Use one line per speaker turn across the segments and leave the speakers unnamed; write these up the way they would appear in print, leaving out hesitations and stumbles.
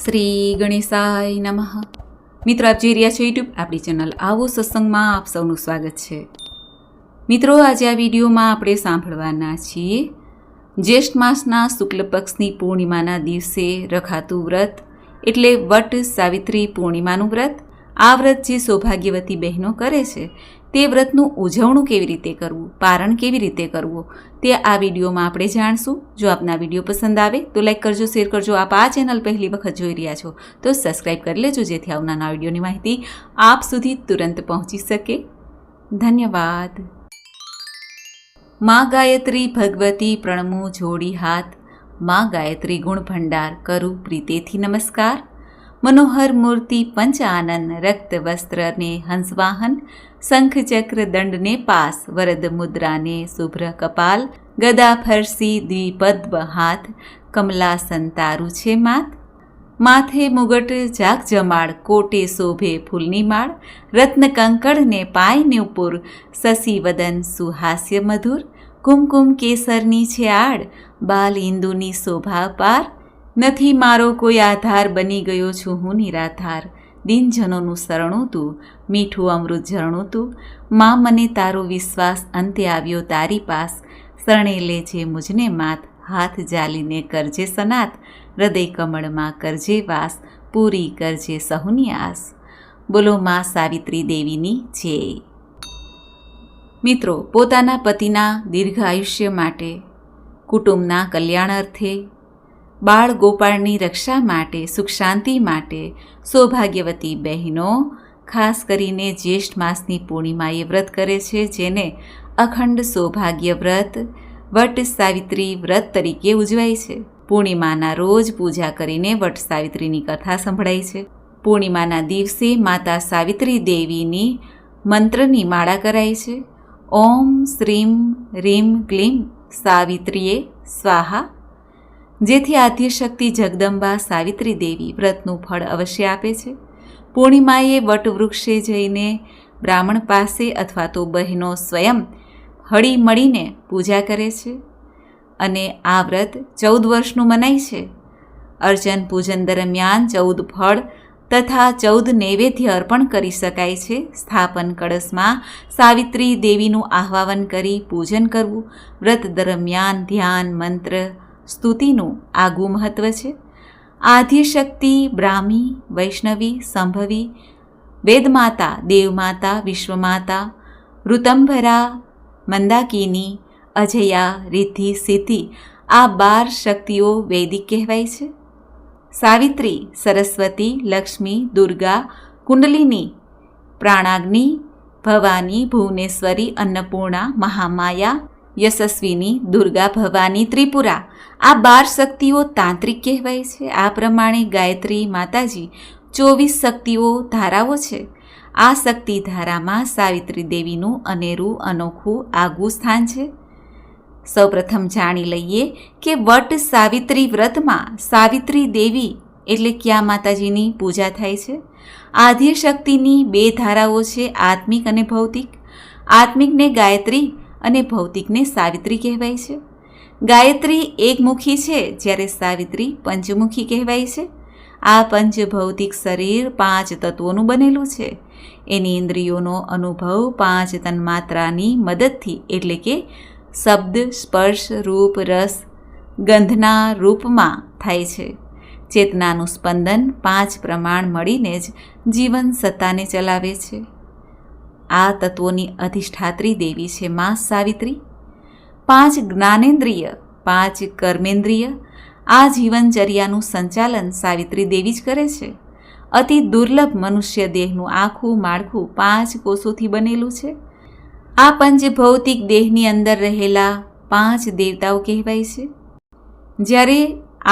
શ્રી ગણેશાય નમઃ. મિત્રો, આપ જોઈ રહ્યા છો યુટ્યુબ આપણી ચેનલ આવો સત્સંગમાં આપ સૌનું સ્વાગત છે. મિત્રો, આજે આ વિડીયોમાં આપણે સાંભળવાના છીએ જ્યેષ્ઠ માસના શુક્લ પક્ષની પૂર્ણિમાના દિવસે રખાતું વ્રત એટલે વટ સાવિત્રી પૂર્ણિમાનું વ્રત. આ વ્રત જે સૌભાગ્યવતી બહેનો કરે છે તે વ્રતનું ઉજવણું કેવી રીતે કરવું, પારણ કેવી રીતે કરવું તે આ વિડીયોમાં આપણે જાણશું. જો આપના વિડીયો પસંદ આવે તો લાઈક કરજો, શેર કરજો. આપ આ ચેનલ પહેલી વખત જોઈ રહ્યા છો તો સબસ્ક્રાઈબ કરી લેજો, જેથી આવનારા વિડીયોની માહિતી આપ સુધી તુરંત પહોંચી શકે. ધન્યવાદ. માં ગાયત્રી ભગવતી પ્રણમો જોડી હાથ, માં ગાયત્રી ગુણ ભંડાર કરું પ્રીતેથી નમસ્કાર. મનોહર મૂર્તિ પંચ આનંદ, રક્ત વસ્ત્રને હંસવાહન, શંખ ચક્ર દંડને પાસ, વરદ મુદ્રાને શુભ્ર કપાલ, ગદા ફરસી દ્વિપદ્મ હાથ, કમલાસન તારું છે માત. માથે મુગટ જાગ જમાડ, કોટે શોભે ફૂલની માળ, રત્ન કંકણને પાયને ઉપર, શશી વદન સુહાસ્ય મધુર, કુમકુમ કેસરની છે આડ, બાલ ઇન્દુની શોભા પાર. નથી મારો કોઈ આધાર, બની ગયો છું હું નિરાધાર. દિનજનોનું શરણું તું, મીઠું અમૃત ઝરણું તું. માં મને તારો વિશ્વાસ, અંતે આવ્યો તારી પાસ. શરણે લેજે મુજને માત, હાથ જાલીને કરજે સનાત. હૃદય કમળમાં કરજે વાસ, પૂરી કરજે સહુની આસ. બોલો માં સાવિત્રી દેવીની જય. મિત્રો, પોતાના પતિના દીર્ઘ આયુષ્ય માટે, કુટુંબના કલ્યાણ અર્થે, બાળ ગોપાળની રક્ષા માટે, સુખ શાંતિ માટે સૌભાગ્યવતી બહેનો ખાસ કરીને જ્યેષ્ઠ માસની પૂર્ણિમાએ વ્રત કરે છે, જેને અખંડ સૌભાગ્ય વ્રત વટ સાવિત્રી વ્રત તરીકે ઉજવાય છે. પૂર્ણિમાના રોજ પૂજા કરીને વટ સાવિત્રીની કથા સંભળાય છે. પૂર્ણિમાના દિવસે માતા સાવિત્રી દેવીની મંત્રની માળા કરાય છે. ઓમ શ્રીમ રીમ ક્લીમ સાવિત્રીએ સ્વાહા, જેથી આદ્યશક્તિ જગદંબા સાવિત્રી દેવી વ્રતનું ફળ અવશ્ય આપે છે. પૂર્ણિમાએ વટવૃક્ષે જઈને બ્રાહ્મણ પાસે અથવા તો બહેનો સ્વયં હળી મળીને પૂજા કરે છે અને આ વ્રત 14 વર્ષનું મનાય છે. અર્ચન પૂજન દરમિયાન 14 ફળ તથા 14 નૈવેદ્ય અર્પણ કરી શકાય છે. સ્થાપન કળશમાં સાવિત્રી દેવીનું આહ્વાન કરી પૂજન કરવું. વ્રત દરમિયાન ધ્યાન, મંત્ર, સ્તુતિનું આગવું મહત્વ છે. આદ્યશક્તિ બ્રાહ્મી, વૈષ્ણવી, સંભવી, વેદમાતા, દેવમાતા, વિશ્વમાતા, ઋતંભરા, મંદાકિની, અજયા, રિદ્ધિ, સિદ્ધિ આ 12 શક્તિઓ વૈદિક કહેવાય છે. સાવિત્રી, સરસ્વતી, લક્ષ્મી, દુર્ગા, કુંડલિની, પ્રાણાગ્નિ, ભવાની, ભુવનેશ્વરી, અન્નપૂર્ણા, મહામાયા, યશસ્વીની, દુર્ગા, ભવાની, ત્રિપુરા આ 12 શક્તિઓ તાંત્રિક કહેવાય છે. આ પ્રમાણે ગાયત્રી માતાજી 24 શક્તિઓ ધારાઓ છે. આ શક્તિ ધારામાં સાવિત્રી દેવીનું અનેરું અનોખું આગવું સ્થાન છે. સૌપ્રથમ જાણી લઈએ કે વટ સાવિત્રી વ્રતમાં સાવિત્રી દેવી એટલે કયા માતાજીની પૂજા થાય છે. આદ્ય શક્તિની 2 ધારાઓ છે, આત્મિક અને ભૌતિક. આત્મિકને ગાયત્રી અને ભૌતિકને સાવિત્રી કહેવાય છે. ગાયત્રી એકમુખી છે, જ્યારે સાવિત્રી પંચમુખી કહેવાય છે. આ પંચભૌતિક શરીર 5 તત્વોનું બનેલું છે. એની ઇન્દ્રિયોનો અનુભવ 5 તન્માત્રાની મદદથી એટલે કે શબ્દ, સ્પર્શ, રૂપ, રસ, ગંધના રૂપમાં થાય છે. ચેતનાનું સ્પંદન 5 પ્રમાણ મળીને જ જીવન સત્તાને ચલાવે છે. આ તત્વોની અધિષ્ઠાત્રી દેવી છે માં સાવિત્રી. 5 જ્ઞાનેન્દ્રિય, 5 કર્મેન્દ્રિય આ જીવનચર્યાનું સંચાલન સાવિત્રી દેવી જ કરે છે. અતિ દુર્લભ મનુષ્ય દેહનું આખું માળખું 5 કોષોથી બનેલું છે. આ પંચભૌતિક દેહની અંદર રહેલા 5 દેવતાઓ કહેવાય છે. જ્યારે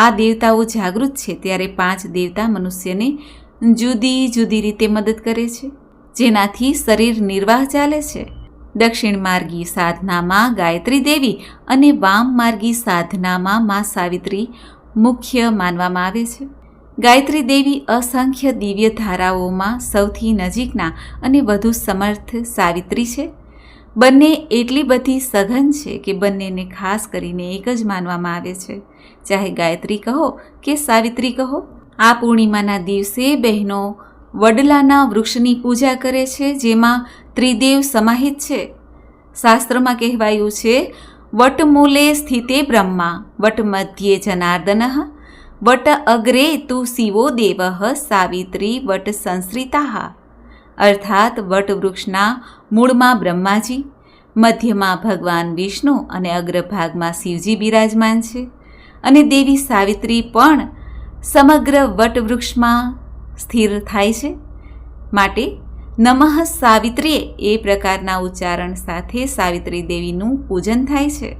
આ દેવતાઓ જાગૃત છે ત્યારે 5 દેવતા મનુષ્યને જુદી જુદી રીતે મદદ કરે છે, જેનાથી શરીર નિર્વાહ ચાલે છે. દક્ષિણ માર્ગી સાધનામાં ગાયત્રી દેવી અને વામ માર્ગી સાધનામાં માં સાવિત્રી મુખ્ય માનવામાં આવે છે. ગાયત્રી દેવી અસંખ્ય દિવ્ય ધારાઓમાં સૌથી નજીકના અને વધુ સમર્થ સાવિત્રી છે. બંને એટલી બધી સઘન છે કે બંનેને ખાસ કરીને એક જ માનવામાં આવે છે. ચાહે ગાયત્રી કહો કે સાવિત્રી કહો, આ પૂર્ણિમાના દિવસે બહેનો વડલાના વૃક્ષની પૂજા કરે છે, જેમાં ત્રિદેવ સમાહિત છે. શાસ્ત્રમાં કહેવાયું છે, વટમૂલે સ્થિતે બ્રહ્મા, વટ મધ્યે જનાર્દન, વટ અગ્રે તુ શિવો દેવ, સાવિત્રી વટ સંશ્રિતા. અર્થાત વટવૃક્ષના મૂળમાં બ્રહ્માજી, મધ્યમાં ભગવાન વિષ્ણુ અને અગ્રભાગમાં શિવજી બિરાજમાન છે. અને દેવી સાવિત્રી પણ સમગ્ર વટવૃક્ષમાં સ્થિર થાય છે. માટે નમઃ સાવિત્રીએ એ પ્રકારના ઉચ્ચારણ સાથે સાવિત્રી દેવીનું પૂજન થાય છે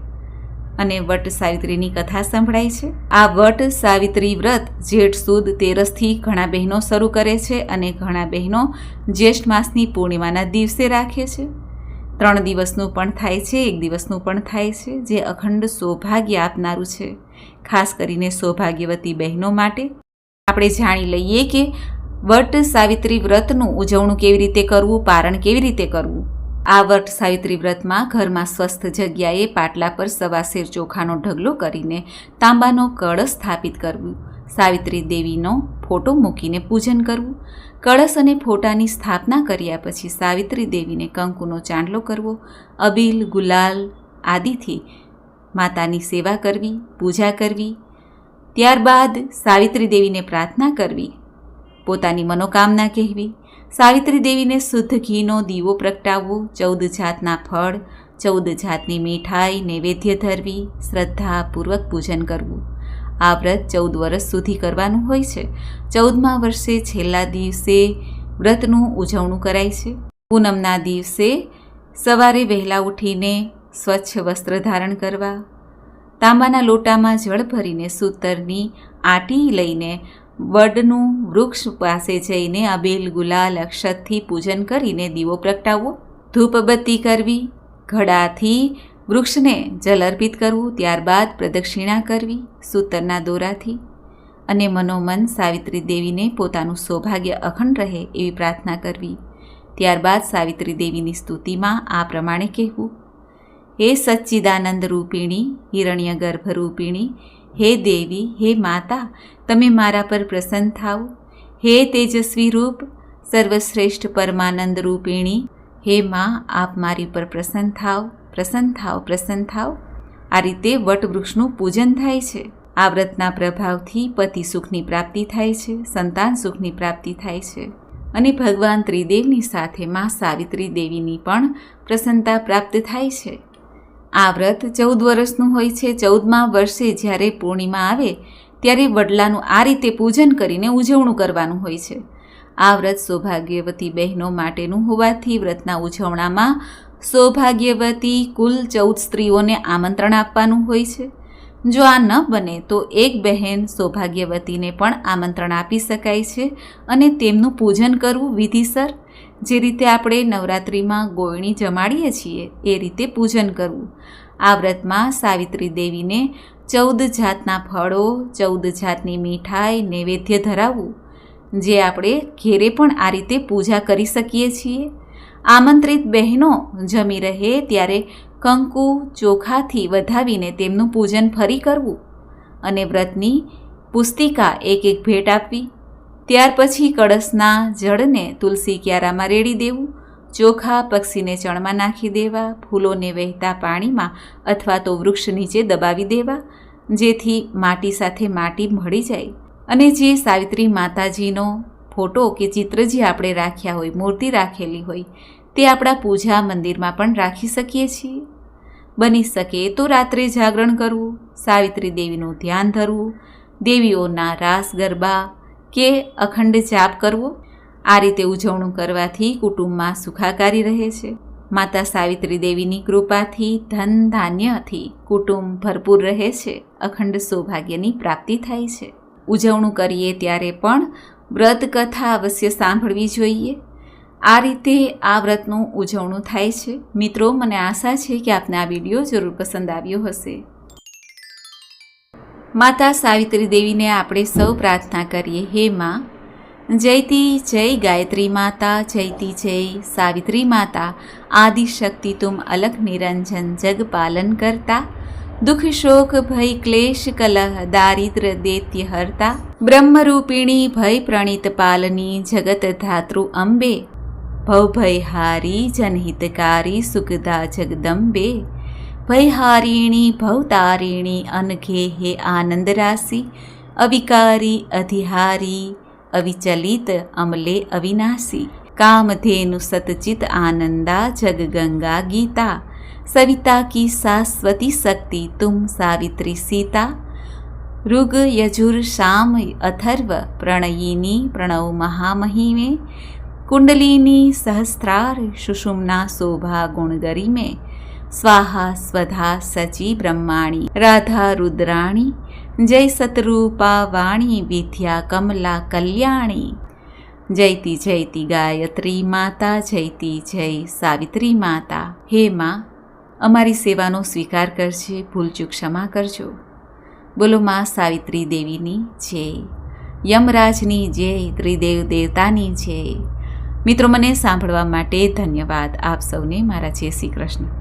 અને વટ સાવિત્રીની કથા સંભળાય છે. આ વટ સાવિત્રી વ્રત જેઠ સુદ તેરસથી ઘણા બહેનો શરૂ કરે છે અને ઘણા બહેનો જ્યેષ્ઠ માસની પૂર્ણિમાના દિવસે રાખે છે. 3 દિવસનું પણ થાય છે, 1 દિવસનું પણ થાય છે, જે અખંડ સૌભાગ્ય આપનારું છે, ખાસ કરીને સૌભાગ્યવતી બહેનો માટે. આપણે જાણી લઈએ કે વટ સાવિત્રી વ્રતનું ઉજવણું કેવી રીતે કરવું, પારણ કેવી રીતે કરવું. આ વટ સાવિત્રી વ્રતમાં ઘરમાં સ્વસ્થ જગ્યાએ પાટલા પર સવા શેર ચોખાનો ઢગલો કરીને તાંબાનો કળશ સ્થાપિત કરવું, સાવિત્રી દેવીનો ફોટો મૂકીને પૂજન કરવું. કળશ અને ફોટાની સ્થાપના કર્યા પછી સાવિત્રી દેવીને કંકુનો ચાંદલો કરવો, અબીલ ગુલાલ આદિથી માતાની સેવા કરવી, પૂજા કરવી. ત્યારબાદ સાવિત્રી દેવીને પ્રાર્થના કરવી, પોતાની મનોકામના કહેવી. સાવિત્રી દેવીને શુદ્ધ ઘીનો દીવો પ્રગટાવવો, 14 જાતના ફળ, 14 જાતની મીઠાઈ નૈવેદ્ય ધરવી, શ્રદ્ધાપૂર્વક પૂજન કરવું. આ વ્રત 14 વર્ષ સુધી કરવાનું હોય છે. 14મા વર્ષે છેલ્લા દિવસે વ્રતનું ઉજવણું કરાય છે. પૂનમના દિવસે સવારે વહેલા ઉઠીને સ્વચ્છ વસ્ત્ર ધારણ કરવા, તાંબાના લોટામાં જળ ભરીને સૂતરની આટી લઈને વડનું વૃક્ષ પાસે જઈને અબીલ ગુલાલ અક્ષતથી પૂજન કરીને દીવો પ્રગટાવવો, ધૂપબત્તી કરવી, ઘડાથી વૃક્ષને જલ અર્પિત કરવું. ત્યારબાદ પ્રદક્ષિણા કરવી સૂતરના દોરાથી અને મનોમન સાવિત્રી દેવીને પોતાનું સૌભાગ્ય અખંડ રહે એવી પ્રાર્થના કરવી. ત્યારબાદ સાવિત્રી દેવીની સ્તુતિમાં આ પ્રમાણે કહેવું: હે સચ્ચિદાનંદ રૂપિણી, હિરણ્ય ગર્ભ રૂપિણી, હે દેવી, હે માતા, તમે મારા પર પ્રસન્ન થાઓ. હે તેજસ્વી રૂપ, સર્વશ્રેષ્ઠ પરમાનંદ રૂપિણી, હે માં, આપ મારી પર પ્રસન્ન થાઓ, પ્રસન્ન થાઓ, પ્રસન્ન થાઓ. આ રીતે વટવૃક્ષનું પૂજન થાય છે. આ વ્રતના પ્રભાવથી પતિ સુખની પ્રાપ્તિ થાય છે, સંતાન સુખની પ્રાપ્તિ થાય છે અને ભગવાન ત્રિદેવની સાથે માં સાવિત્રી દેવીની પણ પ્રસન્નતા પ્રાપ્ત થાય છે. આ વ્રત 14 વર્ષનું હોય છે. 14મા વર્ષે જ્યારે પૂર્ણિમા આવે ત્યારે વડલાનું આ રીતે પૂજન કરીને ઉજવણું કરવાનું હોય છે. આ વ્રત સૌભાગ્યવતી બહેનો માટેનું હોવાથી વ્રતના ઉજવણામાં સૌભાગ્યવતી કુલ 14 સ્ત્રીઓને આમંત્રણ આપવાનું હોય છે. જો આ ન બને તો એક બહેન સૌભાગ્યવતીને પણ આમંત્રણ આપી શકાય છે અને તેમનું પૂજન કરવું વિધિસર. જે રીતે આપણે નવરાત્રિમાં ગોયણી જમાડીએ છીએ એ રીતે પૂજન કરવું. આ વ્રતમાં સાવિત્રી દેવીને 14 જાતના ફળો, 14 જાતની મીઠાઈ નૈવેદ્ય ધરાવવું, જે આપણે ઘેરે પણ આ રીતે પૂજા કરી શકીએ છીએ. આમંત્રિત બહેનો જમી રહે ત્યારે કંકુ ચોખાથી વધાવીને તેમનું પૂજન ફરી કરવું અને વ્રતની પુસ્તિકા એક ભેટ આપવી. ત્યાર પછી કળશના જળને તુલસી ક્યારામાં રેડી દેવું, ચોખા પક્ષીને ચણમાં નાખી દેવા, ફૂલોને વહેતા પાણીમાં અથવા તો વૃક્ષ નીચે દબાવી દેવા, જેથી માટી સાથે માટી મળી જાય. અને જે સાવિત્રી માતાજીનો ફોટો કે ચિત્ર જે આપણે રાખ્યા હોય, મૂર્તિ રાખેલી હોય, તે આપણા પૂજા મંદિરમાં પણ રાખી શકીએ છીએ. બની શકે તો રાત્રે જાગરણ કરવું, સાવિત્રી દેવીનું ધ્યાન ધરવું, દેવીઓના રાસ ગરબા કે અખંડ જાપ કરવો. આ રીતે ઉજવણું કરવાથી કુટુંબમાં સુખાકારી રહે છે. માતા સાવિત્રી દેવીની કૃપાથી ધન ધાન્યથી કુટુંબ ભરપૂર રહે છે, અખંડ સૌભાગ્યની પ્રાપ્તિ થાય છે. ઉજવણું કરીએ ત્યારે પણ વ્રત કથા અવશ્ય સાંભળવી જોઈએ. આ રીતે આ વ્રતનું ઉજવણું થાય છે. મિત્રો, મને આશા છે કે આપને આ વિડીયો જરૂર પસંદ આવ્યો હશે. માતા સાવિત્રી દેવીને આપણે સૌ પ્રાર્થના કરીએ: હે માં, જયતી જય ગાયત્રી માતા, જયતી જય સાવિત્રી માતા, આદિશક્તિ તુમ અલખ નિરંજન જગ પાલન કરતા, दुख शोक भय क्लेश कलह दारिद्र दैत्य हरता ब्रह्मरूपिणी भय प्रणीत पालनी जगत धातृ अंबे भव भयहारी जनहितकारी सुखदा जगदंबे भयहारिणी भवतारिणी अनघे हे आनंद राशि अविकारी अधिहारी अविचलित अमले अविनाशी कामधेनु सतचित आनंदा जग गंगा गीता सविता की शाश्वती शक्ति तुम सावित्री सीता ऋग यजुर शाम अथर्व प्रणयिनी प्रणव महामहिमे कुंडलिनी सहस्रार सुषुम्ना शोभा गुणगरी में स्वाहा स्वधा सची ब्रह्माणी राधा रुद्राणी जय सतरूपा वाणी विद्या कमला कल्याणी जयती जयती गायत्री माता जयती जय सावित्री माता। हे माँ अमारी सेवानो स्वीकार करजे, भूलचूक क्षमा करजो। बोलो माँ सावित्री देवीनी जय, यमराजनी जय, त्रिदेव देवतानी जय। મિત્રો મને સાંભળવા માટે ધન્યવાદ। આપ સૌને મારા જય શ્રી કૃષ્ણ।